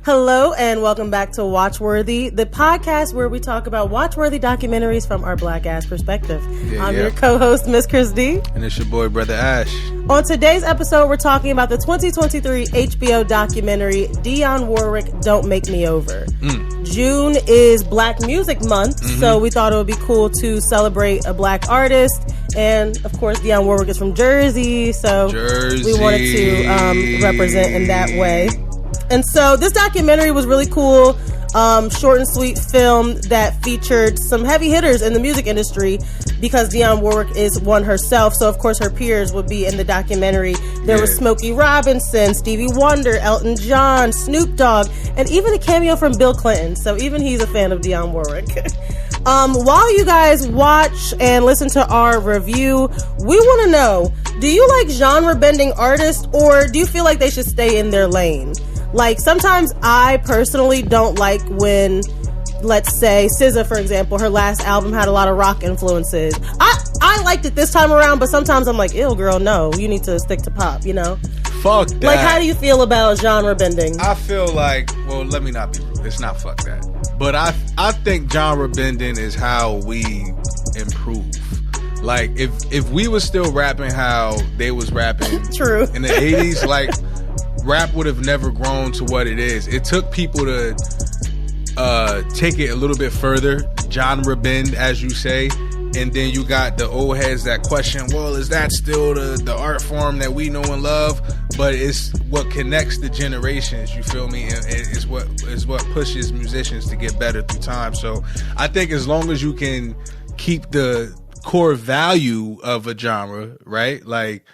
Hello and welcome back to Watchworthy, the podcast where we talk about watchworthy documentaries from our black ass perspective. I'm your co-host, Miss Chris D. And it's your boy, Brother Ash. On today's episode, we're talking about the 2023 HBO documentary, Dionne Warwick, Don't Make Me Over. June is Black Music Month, so we thought it would be cool to celebrate a black artist. And, of course, Dionne Warwick is from Jersey, so we wanted to represent in that way. And so this documentary was really cool, short and sweet film that featured some heavy hitters in the music industry because Dionne Warwick is one herself. So, of course, her peers would be in the documentary. There was Smokey Robinson, Stevie Wonder, Elton John, Snoop Dogg, and even a cameo from Bill Clinton. So even he's a fan of Dionne Warwick. While you guys watch and listen to our review, we want to know, do you like genre-bending artists or do you feel like they should stay in their lane? Like, sometimes I personally don't like when, let's say, SZA, for example, her last album had a lot of rock influences. I liked it this time around, but sometimes I'm like, ew, girl, no, you need to stick to pop, you know? Fuck that. Like, how do you feel about genre bending? I feel like, well, let me not be rude. It's not fuck that. But I think genre bending is how we improve. Like, if we was still rapping how they was rapping True. In the 80s, like, rap would have never grown to what it is. It took people to take it a little bit further, genre bend, as you say, and then you got the old heads that question, well, is that still the art form that we know and love? But it's what connects the generations, you feel me? And it's what pushes musicians to get better through time. So I think as long as you can keep the core value of a genre, right? Like,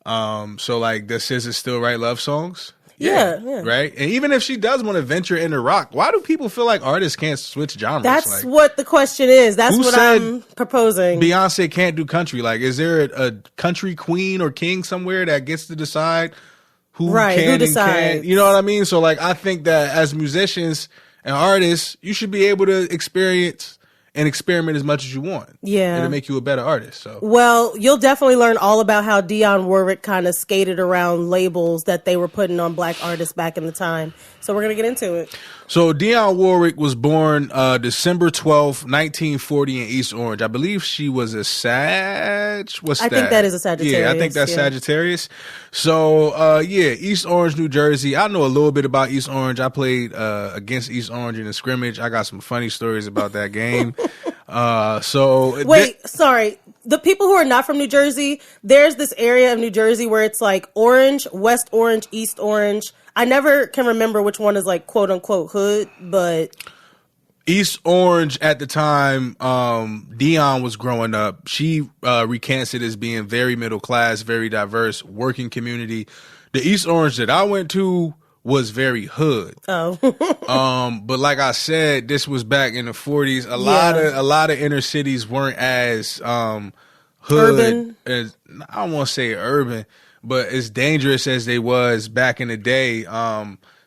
so like, does SZA still write love songs? Yeah. Right? And even if she does want to venture into rock, why do people feel like artists can't switch genres? That's like, what the question is. That's what I'm proposing. Beyonce can't do country. Like, is there a country queen or king somewhere that gets to decide who can and can't? You know what I mean? So like, I think that as musicians and artists, you should be able to experience and experiment as much as you want. Yeah. It'll make you a better artist. So, well, you'll definitely learn all about how Dionne Warwick kind of skated around labels that they were putting on black artists back in the time. So we're going to get into it. So Dionne Warwick was born December 12th, 1940 in East Orange. I believe she was a Sag. What's that? I think that is a Sagittarius. Yeah, I think that's Sagittarius. So, East Orange, New Jersey. I know a little bit about East Orange. I played against East Orange in a scrimmage. I got some funny stories about that game. Sorry. The people who are not from New Jersey, there's this area of New Jersey where it's like Orange, West Orange, East Orange. I never can remember which one is like quote unquote hood, but East Orange at the time, Dionne was growing up. She recants it as being very middle class, very diverse, working community. The East Orange that I went to was very hood. But like I said, this was back in the 40s. A lot of inner cities weren't as hood urban. As, I don't want to say urban, but as dangerous as they was back in the day.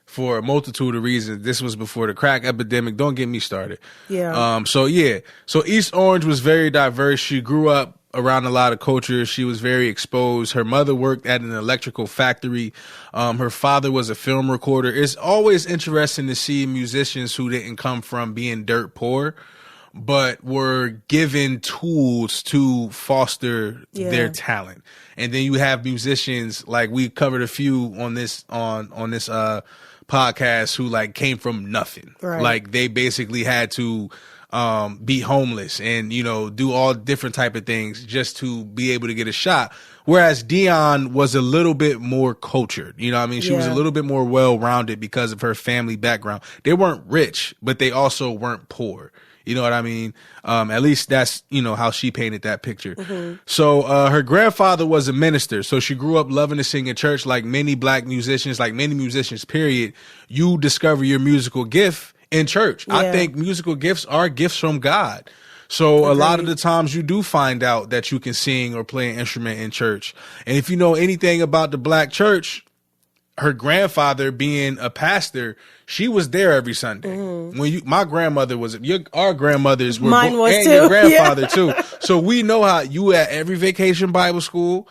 For a multitude of reasons. This was before the crack epidemic. Don't get me started. So East Orange was very diverse. She grew up around a lot of culture. She was very exposed. Her mother worked at an electrical factory. Her father was a film recorder. It's always interesting to see musicians who didn't come from being dirt poor, but were given tools to foster their talent. And then you have musicians, like we covered a few on this podcast, who like came from nothing. Right. Like they basically had to be homeless and, do all different type of things just to be able to get a shot. Whereas Dionne was a little bit more cultured. You know what I mean? She was a little bit more well-rounded because of her family background. They weren't rich, but they also weren't poor. You know what I mean? At least that's, how she painted that picture. Mm-hmm. So her grandfather was a minister. So she grew up loving to sing in church. Like many black musicians, like many musicians, period, you discover your musical gift in church. Yeah. I think musical gifts are gifts from God. So a lot of the times you do find out that you can sing or play an instrument in church. And if you know anything about the black church, her grandfather being a pastor, she was there every Sunday. Mm-hmm. When my grandmother was, our grandmothers were, mine was and too. Your grandfather too. So we know how you at every vacation Bible school,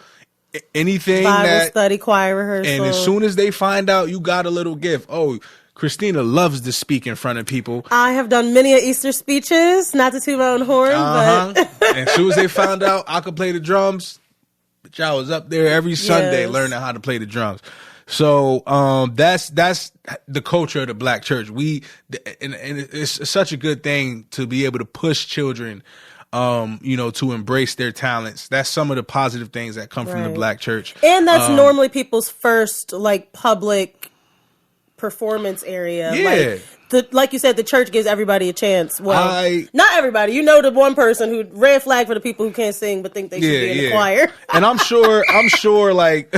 anything Bible study, choir rehearsal. And as soon as they find out you got a little gift, oh, Christina loves to speak in front of people. I have done many Easter speeches, not to toot my own horn, but and as soon as they found out I could play the drums, bitch, I was up there every Sunday learning how to play the drums. So that's the culture of the Black church. And it's such a good thing to be able to push children, to embrace their talents. That's some of the positive things that come from the Black church. And that's normally people's first like public performance area. Yeah. Like you said, the church gives everybody a chance. Well, not everybody. You know, the one person who red flag for the people who can't sing but think they should be in the choir. And I'm sure, like,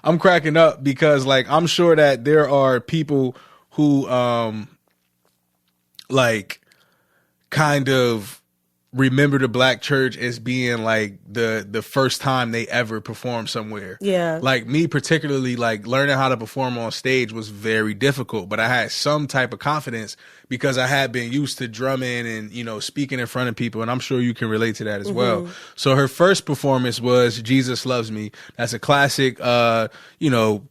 I'm cracking up because, like, I'm sure that there are people who, like, kind of remember the Black church as being like the first time they ever performed somewhere. Yeah. Like me particularly, like learning how to perform on stage was very difficult, but I had some type of confidence because I had been used to drumming and, speaking in front of people. And I'm sure you can relate to that as well. So her first performance was Jesus Loves Me. That's a classic,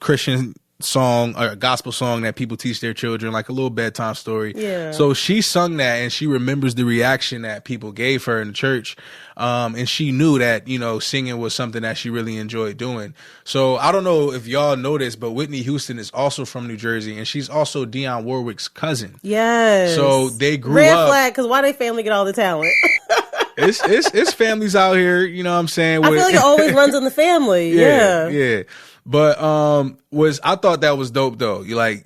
Christian song or a gospel song that people teach their children, like a little bedtime story. Yeah. So she sung that and she remembers the reaction that people gave her in the church. And she knew that, singing was something that she really enjoyed doing. So I don't know if y'all know this, but Whitney Houston is also from New Jersey and she's also Dionne Warwick's cousin. Yes. So they grew Red up. flag, because why they family get all the talent? It's families out here, you know what I'm saying? I feel like it always runs in the family. Yeah. Yeah. But I thought that was dope though. You like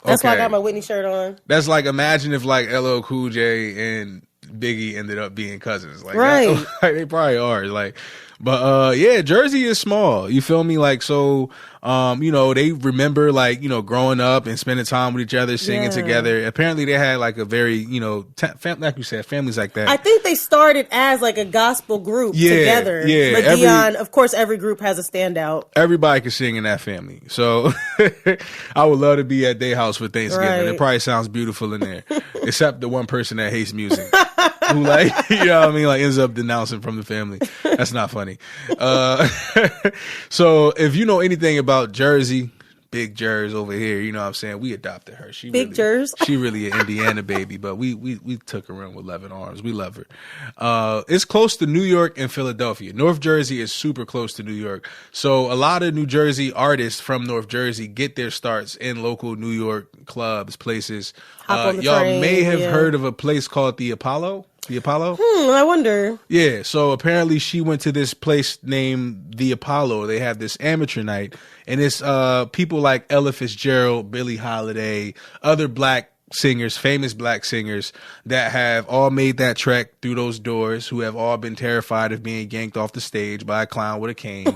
that's why I got my Whitney shirt on. That's like, imagine if like LL Cool J and Biggie ended up being cousins. Like, right. Like, they probably are. Like, but Jersey is small. You feel me? Like, so they remember like, growing up and spending time with each other, singing together. Apparently they had like a very, like you said, families like that. I think they started as like a gospel group together. Yeah. But Dionne, of course, every group has a standout. Everybody can sing in that family. So I would love to be at their house for Thanksgiving. Right. It probably sounds beautiful in there, except the one person that hates music. Who like, you know what I mean? Like ends up denouncing from the family. That's not funny. So if you know anything about Jersey, Big Jers over here, you know what I'm saying? We adopted her. Jers. She really an Indiana baby, but we took her in with loving arms. We love her. It's close to New York and Philadelphia. North Jersey is super close to New York. So a lot of New Jersey artists from North Jersey get their starts in local New York clubs, places. Y'all may have heard of a place called the Apollo. The Apollo? I wonder. Yeah, so apparently she went to this place named the Apollo. They have this amateur night, and it's people like Ella Fitzgerald, Billie Holiday, other black singers, famous black singers that have all made that trek through those doors, who have all been terrified of being yanked off the stage by a clown with a cane.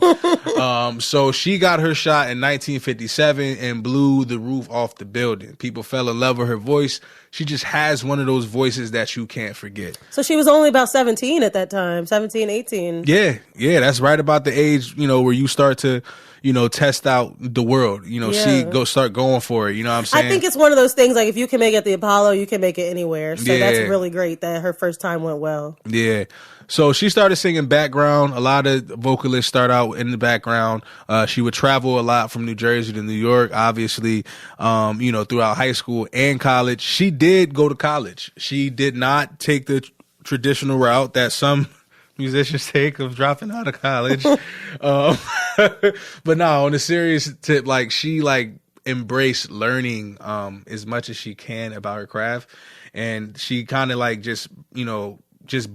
So she got her shot in 1957 and blew the roof off the building. People fell in love with her voice. She just has one of those voices that you can't forget. So she was only about 17 at that time, 17, 18. Yeah, that's right about the age, where you start to, test out the world, start going for it. You know what I'm saying? I think it's one of those things, like if you can make it at the Apollo, you can make it anywhere. So that's really great that her first time went well. Yeah. So she started singing background. A lot of vocalists start out in the background. She would travel a lot from New Jersey to New York, obviously, throughout high school and college. She did go to college. She did not take the traditional route that some musicians take of dropping out of college. But no, on a serious tip, like she embraced learning as much as she can about her craft. And she kind of like just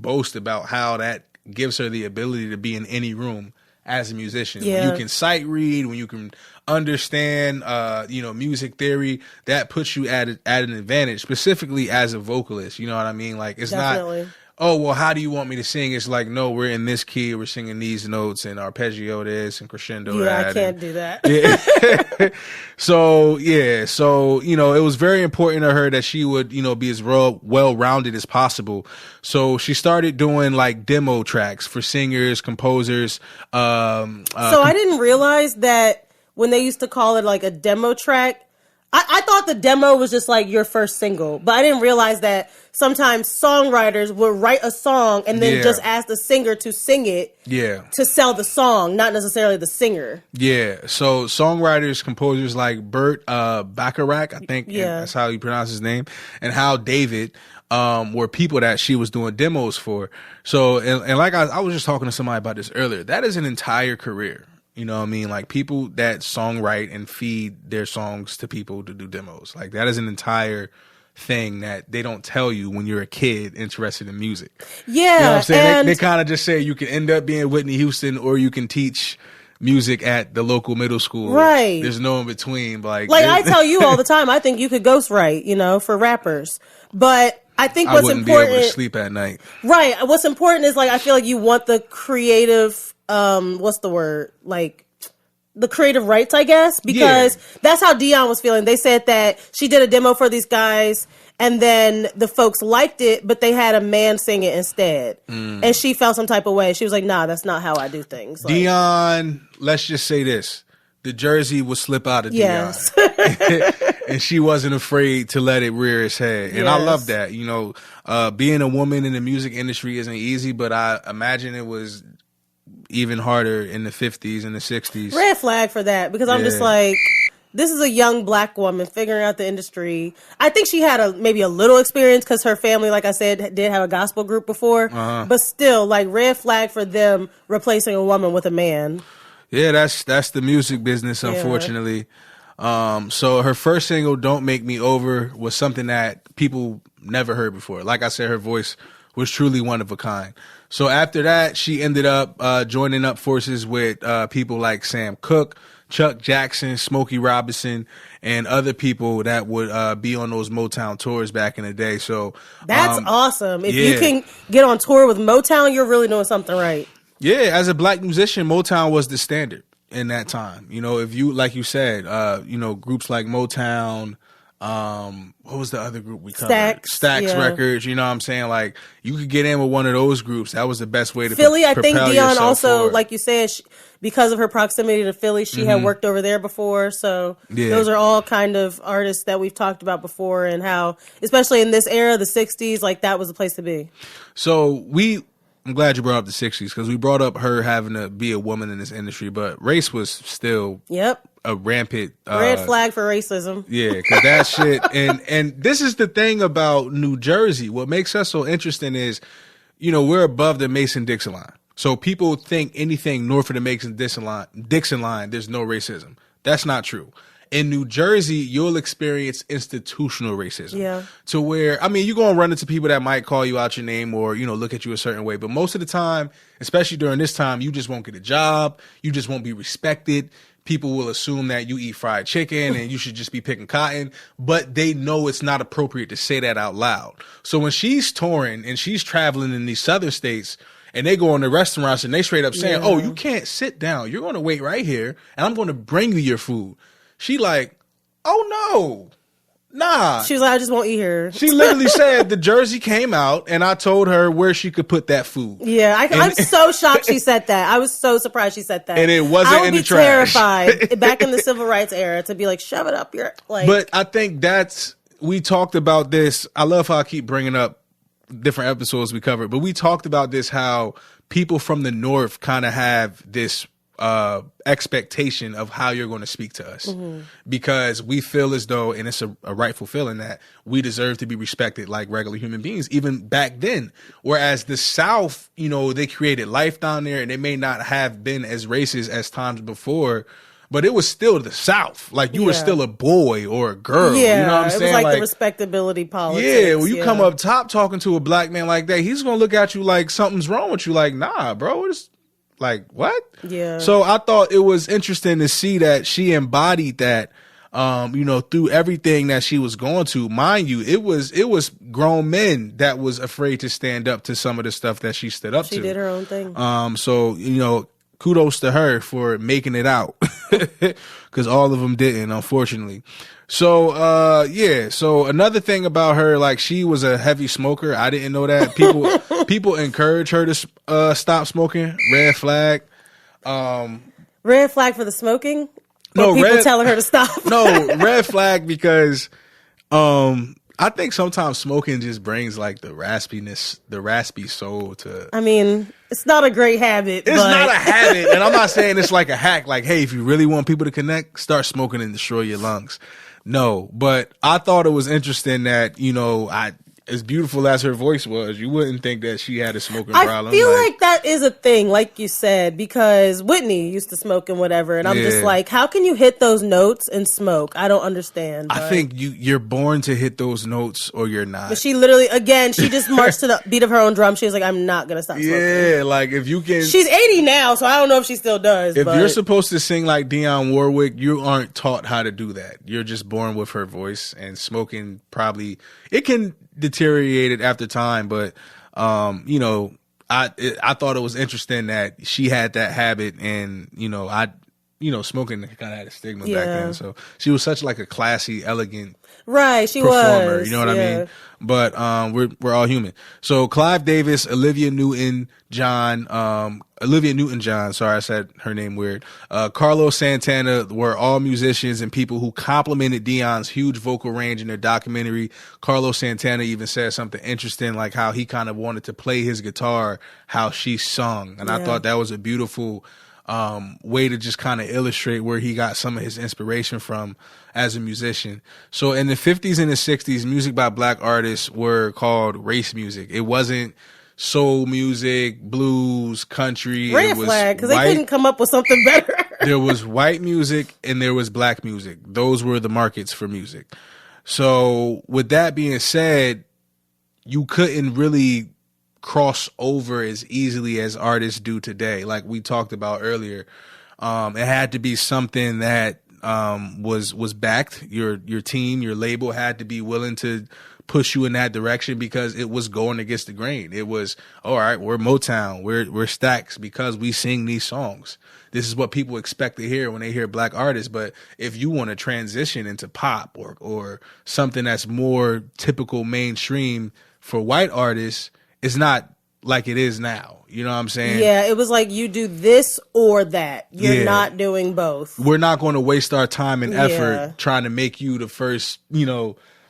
boast about how that gives her the ability to be in any room as a musician. Yeah. When you can sight read, when you can understand, music theory, that puts you at an advantage, specifically as a vocalist. You know what I mean? Like it's Definitely. not, oh, well, how do you want me to sing? It's like, no, we're in this key, we're singing these notes and arpeggio this and crescendo that. I can't do that. Yeah. So, it was very important to her that she would, be as well-rounded as possible. So she started doing like demo tracks for singers, composers. So I didn't realize that when they used to call it like a demo track, I thought the demo was just like your first single, but I didn't realize that sometimes songwriters would write a song and then just ask the singer to sing it to sell the song, not necessarily the singer. Yeah, so songwriters, composers like Burt Bacharach, I think that's how you pronounce his name, and Hal David were people that she was doing demos for. So, and like I was just talking to somebody about this earlier, that is an entire career. You know what I mean? Like people that songwrite and feed their songs to people to do demos. Like that is an entire thing that they don't tell you when you're a kid interested in music. Yeah. You know what I'm saying? They kind of just say you can end up being Whitney Houston or you can teach music at the local middle school. Right. There's no in between. Like I tell you all the time, I think you could ghostwrite, you know, for rappers. But I think what's important. I wouldn't be able to sleep at night. Right. What's important is like, I feel like you want the creative, what's the word? Like the creative rights, I guess, because that's how Dionne was feeling. They said that she did a demo for these guys and then the folks liked it, but they had a man sing it instead. And she felt some type of way. She was like, nah, that's not how I do things. Like, Dionne, let's just say this. The jersey would slip out of Dionne. And she wasn't afraid to let it rear its head. And I love that. You know, being a woman in the music industry isn't easy, but I imagine it was even harder in the 50s and the 60s. Red flag for that, because I'm just like, this is a young black woman figuring out the industry. I think she had maybe a little experience because her family, like I said, did have a gospel group before. But still, like, red flag for them replacing a woman with a man. Yeah, that's the music business, unfortunately. So her first single, Don't Make Me Over, was something that people never heard before. Like I said, her voice was truly one of a kind. So after that, she ended up joining up forces with people like Sam Cooke, Chuck Jackson, Smokey Robinson, and other people that would be on those Motown tours back in the day. So that's awesome. If you can get on tour with Motown, you're really doing something right. Yeah, as a black musician, Motown was the standard in that time. You know, if you, like you said, you know, groups like Motown, what was the other group we covered? Stax Records, you know what I'm saying? Like, you could get in with one of those groups. That was the best way to Philly, I think Dionne also, like you said, because of her proximity to Philly, she had worked over there before. So those are all kind of artists that we've talked about before and how, especially in this era, the 60s, like that was the place to be. So I'm glad you brought up the 60s because we brought up her having to be a woman in this industry, but race was still a rampant red flag for racism. Yeah, because that shit. And this is the thing about New Jersey. What makes us so interesting is, you know, we're above the Mason-Dixon line. So people think anything north of the Mason-Dixon line, there's no racism. That's not true. In New Jersey, you'll experience institutional racism. Yeah. To where, I mean, you're going to run into people that might call you out your name or, you know, look at you a certain way. But most of the time, especially during this time, you just won't get a job. You just won't be respected. People will assume that you eat fried chicken and you should just be picking cotton. But they know it's not appropriate to say that out loud. So when she's touring and she's traveling in these southern states, and they go in the restaurants and they straight up saying, oh, you can't sit down. You're going to wait right here and I'm going to bring you your food. She like, oh no, nah. She was like, I just won't eat here. She literally said the jersey came out and I told her where she could put that food. Yeah, I'm so shocked she said that. I was so surprised she said that. And it wasn't in the trash. I would be terrified back in the civil rights era to be like, shove it up your, like. But I think we talked about this. I love how I keep bringing up different episodes we covered, but we talked about this, how people from the North kind of have this expectation of how you're going to speak to us because we feel as though, and it's a rightful feeling, that we deserve to be respected like regular human beings even back then. Whereas the South, you know, they created life down there and they may not have been as racist as times before, but it was still the South. Like you were still a boy or a girl. Yeah, you know what I'm saying? It was like the respectability politics. Yeah, when you come up top talking to a black man like that, he's going to look at you like something's wrong with you. Like, nah, bro, it's like, what? Yeah. So I thought it was interesting to see that she embodied that, you know, through everything that she was going to. Mind you, it was grown men that was afraid to stand up to some of the stuff that she stood up to. She did her own thing. So, you know, kudos to her for making it out because all of them didn't, unfortunately. So, so another thing about her, like, she was a heavy smoker. I didn't know that. People encourage her to stop smoking. Red flag. Red flag for the smoking? No, people telling her to stop. No, red flag because I think sometimes smoking just brings like the raspiness, the raspy soul to. I mean, it's not a great habit. It's not a habit, and I'm not saying it's like a hack. Like, hey, if you really want people to connect, start smoking and destroy your lungs. No, but I thought it was interesting that, you know, as beautiful as her voice was, you wouldn't think that she had a smoking problem. I feel like that is a thing, like you said, because Whitney used to smoke and whatever, and I'm just like, how can you hit those notes and smoke? I don't understand. I think you're born to hit those notes or you're not. But she literally, again, she just marched to the beat of her own drum. She was like, I'm not going to stop smoking. Yeah, like if you can... She's 80 now, so I don't know if she still does. If you're supposed to sing like Dionne Warwick, you aren't taught how to do that. You're just born with her voice, and smoking probably... It can deteriorate it after time, but you know, I thought it was interesting that she had that habit, and you know, smoking kind of had a stigma back then. So she was such like a classy, elegant, she performer. was. You know what I mean? But we're all human. So Clive Davis, Olivia Newton-John. Sorry, I said her name weird. Carlos Santana were all musicians and people who complimented Dionne's huge vocal range in their documentary. Carlos Santana even said something interesting, like how he kind of wanted to play his guitar how she sung, and I thought that was a beautiful way to just kind of illustrate where he got some of his inspiration from as a musician. So in the 50s and the 60s, music by black artists were called race music. It wasn't soul music, blues, country. Red flag, because they couldn't come up with something better. There was white music and there was black music. Those were the markets for music. So with that being said, you couldn't really cross over as easily as artists do today. Like we talked about earlier, it had to be something that was backed. Your team, your label had to be willing to push you in that direction because it was going against the grain. It was, all right, we're Motown, we're Stax because we sing these songs. This is what people expect to hear when they hear black artists. But if you want to transition into pop or something that's more typical mainstream for white artists, it's not like it is now. You know what I'm saying? Yeah, it was like you do this or that. You're not doing both. We're not going to waste our time and effort trying to make you the first,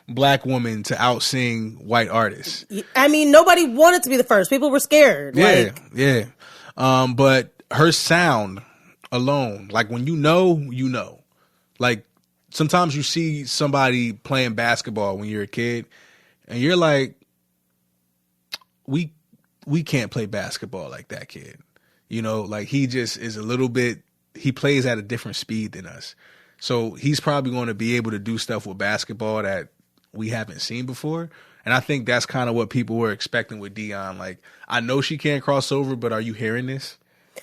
black woman to out-sing white artists. I mean, nobody wanted to be the first. People were scared. But her sound alone, like when you know. Like sometimes you see somebody playing basketball when you're a kid and you're like, we can't play basketball like that kid. Like he just is he plays at a different speed than us. So he's probably going to be able to do stuff with basketball that we haven't seen before. And I think that's kind of what people were expecting with Dionne. Like, I know she can't cross over, but are you hearing this?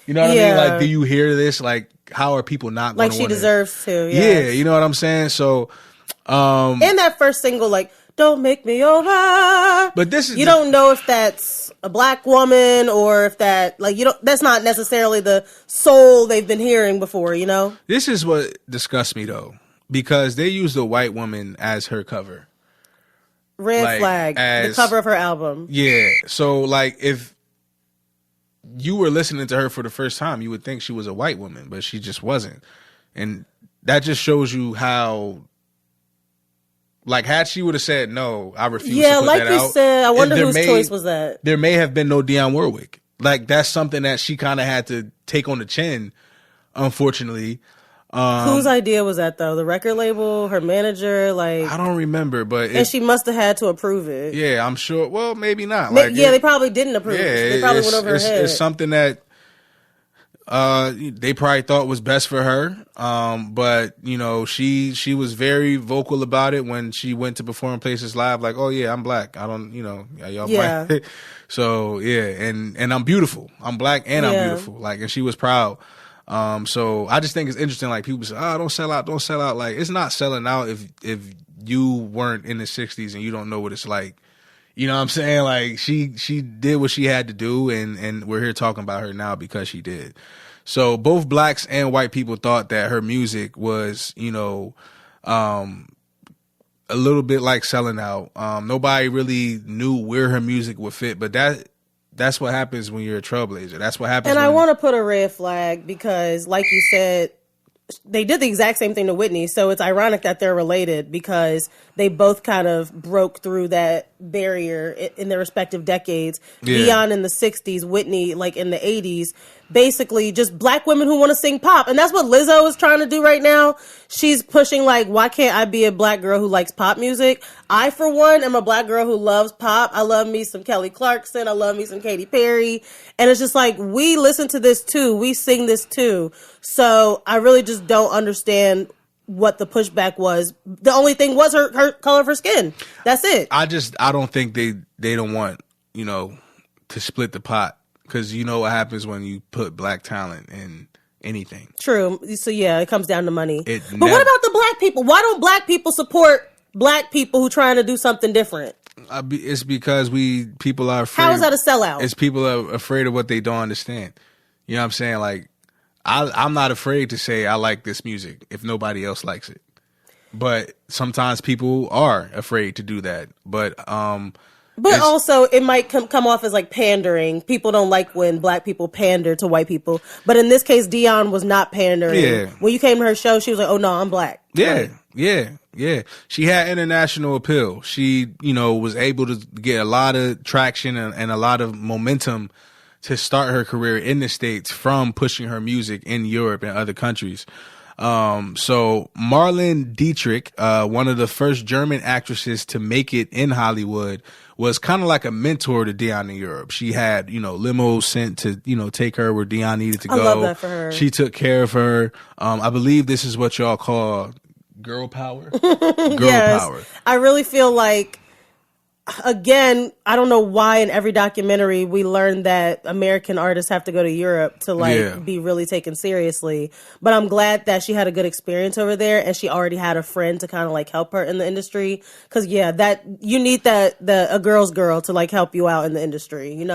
You know what I mean? Like, do you hear this? Like, how are people not going to like she deserves to? Yeah, you know what I'm saying? So, and that first single, like, don't make me over. But this is, you don't know if that's a black woman or if that, like, that's not necessarily the soul they've been hearing before, This is what disgusts me though, because they used a white woman as her cover. Red flag, the cover of her album. Yeah. So like if you were listening to her for the first time, you would think she was a white woman, but she just wasn't. And that just shows you how, like, had she would have said, no, I refuse to put that out. Yeah, like you said, I wonder whose choice was that. There may have been no Dionne Warwick. Like, that's something that she kind of had to take on the chin, unfortunately. Whose idea was that, though? The record label, her manager, like... I don't remember, but... And she must have had to approve it. Yeah, I'm sure. Well, maybe not. They probably didn't approve it. They probably went over her head. It's something that they probably thought was best for her. But, she was very vocal about it when she went to perform places live. Like, oh, yeah, I'm black. I don't, y'all black. So, yeah, and I'm beautiful. I'm black and I'm beautiful. Like, and she was proud. So I just think it's interesting. Like people say, "Oh, don't sell out." Like it's not selling out if you weren't in the 60s and you don't know what it's like. You know what I'm saying? Like she did what she had to do, and we're here talking about her now because she did. So both blacks and white people thought that her music was, a little bit like selling out. Nobody really knew where her music would fit, but that's what happens when you're a trailblazer. That's what happens. And I want to put a red flag because, like you said, they did the exact same thing to Whitney. So it's ironic that they're related because they both kind of broke through that barrier in their respective decades. Yeah. Dionne in the 60s, Whitney like in the 80s. Basically just black women who want to sing pop. And that's what Lizzo is trying to do right now. She's pushing like, why can't I be a black girl who likes pop music? I, for one, am a black girl who loves pop. I love me some Kelly Clarkson. I love me some Katy Perry. And it's just like, we listen to this too. We sing this too. So I really just don't understand what the pushback was. The only thing was her color of her skin. That's it. I don't think they don't want, to split the pot. Because you know what happens when you put black talent in anything. True. So, yeah, it comes down to money. But what about the black people? Why don't black people support black people who trying to do something different? It's because people are afraid. How is that a sellout? It's people are afraid of what they don't understand. You know what I'm saying? Like, I'm not afraid to say I like this music if nobody else likes it. But sometimes people are afraid to do that. But also, it might come off as like pandering. People don't like when black people pander to white people. But in this case, Dionne was not pandering. Yeah. When you came to her show, she was like, oh, no, I'm black. Yeah, yeah. She had international appeal. She, was able to get a lot of traction and a lot of momentum to start her career in the States from pushing her music in Europe and other countries. So Marlene Dietrich, one of the first German actresses to make it in Hollywood, was kind of like a mentor to Dionne in Europe. She had, limos sent to, take her where Dionne needed to go. I love that for her. She took care of her. I believe this is what y'all call girl power. Girl power. I really feel like, again, I don't know why in every documentary we learn that American artists have to go to Europe to be really taken seriously. But I'm glad that she had a good experience over there and she already had a friend to kind of like help her in the industry. Cause that you need a girl's girl to like help you out in the industry.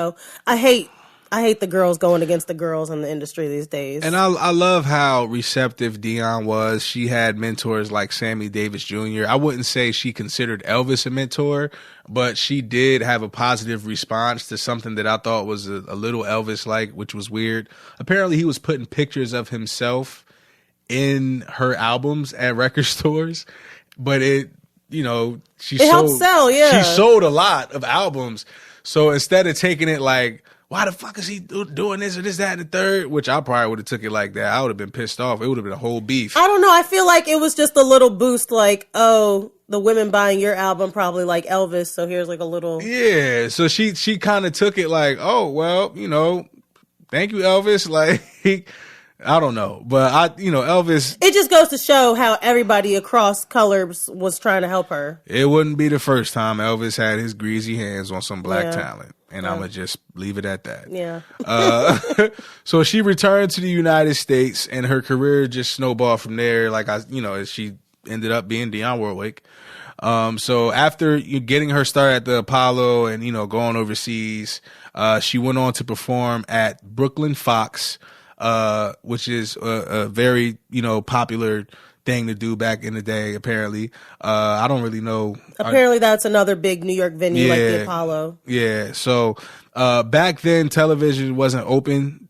I hate the girls going against the girls in the industry these days. And I love how receptive Dionne was. She had mentors like Sammy Davis Jr. I wouldn't say she considered Elvis a mentor, but she did have a positive response to something that I thought was a little Elvis-like, which was weird. Apparently, he was putting pictures of himself in her albums at record stores, but she helped sell, yeah. She sold a lot of albums. So instead of taking it like, why the fuck is he doing this or this, that, and the third? Which I probably would have took it like that. I would have been pissed off. It would have been a whole beef. I don't know. I feel like it was just a little boost like, oh, the women buying your album probably like Elvis, so here's like a little... Yeah, so she kind of took it like, oh, well, thank you, Elvis. Like, I don't know. But, Elvis... It just goes to show how everybody across colors was trying to help her. It wouldn't be the first time Elvis had his greasy hands on some black talent. And I'm going to just leave it at that. Yeah. So she returned to the United States and her career just snowballed from there. Like, she ended up being Dionne Warwick. So after getting her start at the Apollo and, going overseas, she went on to perform at Brooklyn Fox, which is a very, popular thing to do back in the day, apparently. I don't really know. Apparently that's another big New York venue like the Apollo. Yeah. So back then television wasn't open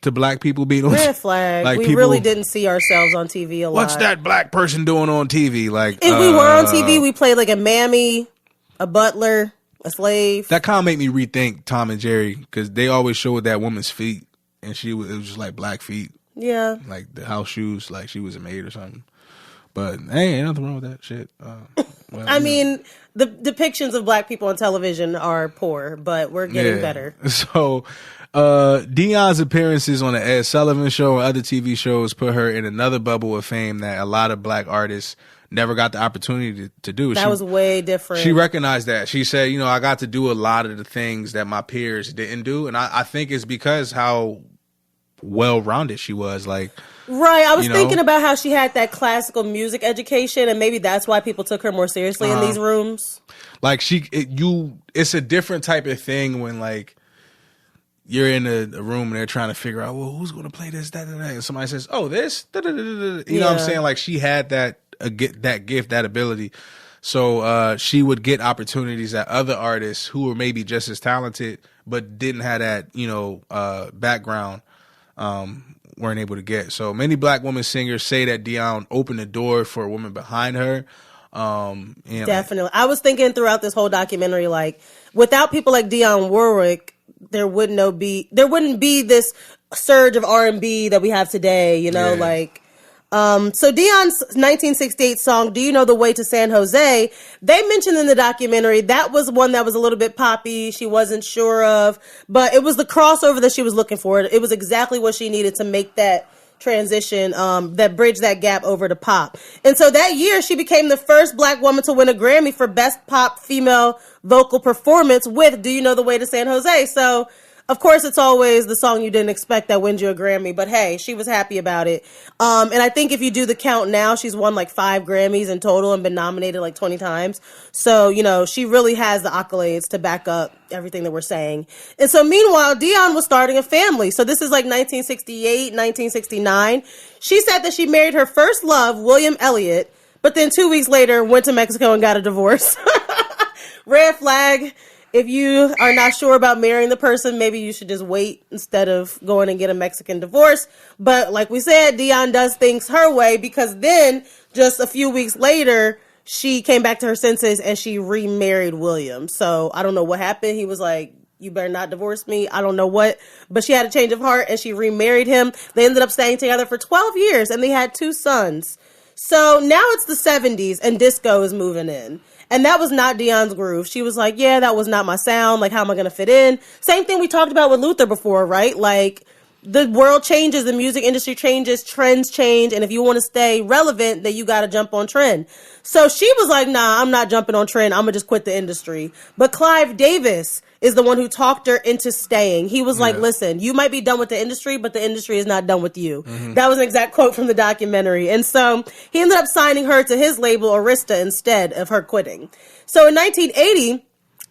to black people being on red flag. Like we really didn't see ourselves on TV a lot. What's that black person doing on TV? Like if we were on TV, we played like a mammy, a butler, a slave. That kind of made me rethink Tom and Jerry because they always showed that woman's feet and it was just like black feet. Yeah. Like the house shoes, like she was a maid or something. But hey, ain't nothing wrong with that shit. I mean, the depictions of black people on television are poor, but we're getting better. So Dionne's appearances on the Ed Sullivan Show and other TV shows put her in another bubble of fame that a lot of black artists never got the opportunity to do. That was way different. She recognized that. She said, I got to do a lot of the things that my peers didn't do. And I think it's because how well-rounded she was. Like, right. I was thinking about how she had that classical music education, and maybe that's why people took her more seriously in these rooms. Like it's a different type of thing when like you're in a room and they're trying to figure out, well, who's going to play this, that, and somebody says, oh, this, you know what I'm saying? Like she had that gift, that ability. So she would get opportunities that other artists who were maybe just as talented but didn't have that, background weren't able to get. So many black women singers say that Dionne opened the door for a woman behind her. Definitely. I was thinking throughout this whole documentary, like, without people like Dionne Warwick, there wouldn't be this surge of R&B that we have today, you know, like. So Dionne's 1968 song, Do You Know the Way to San Jose, they mentioned in the documentary, that was one that was a little bit poppy, she wasn't sure of, but it was the crossover that she was looking for. It was exactly what she needed to make that transition, that bridge that gap over to pop. And so that year, she became the first black woman to win a Grammy for Best Pop Female Vocal Performance with Do You Know the Way to San Jose. So, of course, it's always the song you didn't expect that wins you a Grammy, but hey, she was happy about it. And I think if you do the count now, she's won like 5 Grammys in total and been nominated like 20 times. So, you know, she really has the accolades to back up everything that we're saying. And so meanwhile, Dionne was starting a family. So this is like 1968, 1969. She said that she married her first love, William Elliott, but then 2 weeks later went to Mexico and got a divorce. Red flag. If you are not sure about marrying the person, maybe you should just wait instead of going and get a Mexican divorce. But like we said, Dionne does things her way, because then just a few weeks later, she came back to her senses and she remarried William. So I don't know what happened. He was like, you better not divorce me. I don't know what. But she had a change of heart and she remarried him. They ended up staying together for 12 years and they had 2 sons. So now it's the 70s and disco is moving in. And that was not Dionne's groove. She was like, yeah, that was not my sound. Like, how am I going to fit in? Same thing we talked about with Luther before, right? Like, the world changes, the music industry changes, trends change. And if you want to stay relevant, then you got to jump on trend. So she was like, nah, I'm not jumping on trend. I'm going to just quit the industry. But Clive Davis is the one who talked her into staying. He was like, listen, you might be done with the industry, but the industry is not done with you. Mm-hmm. That was an exact quote from the documentary. And so he ended up signing her to his label, Arista, instead of her quitting. So in 1980,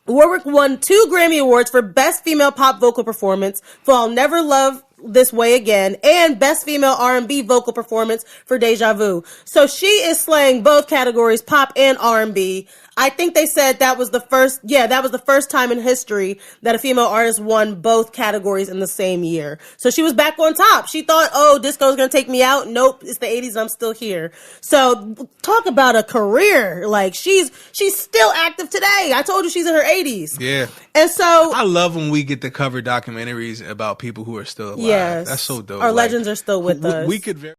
Warwick won 2 Grammy Awards for Best Female Pop Vocal Performance for I'll Never Love This Way Again and Best Female R&B Vocal Performance for Deja Vu. So she is slaying both categories, pop and R&B. I think they said that was the first time in history that a female artist won both categories in the same year. So she was back on top. She thought, oh, disco's going to take me out. Nope, it's the 80s and I'm still here. So talk about a career. Like, she's still active today. I told you she's in her 80s. Yeah. And so I love when we get to cover documentaries about people who are still alive. Yes. That's so dope. Our legends are still with us. We could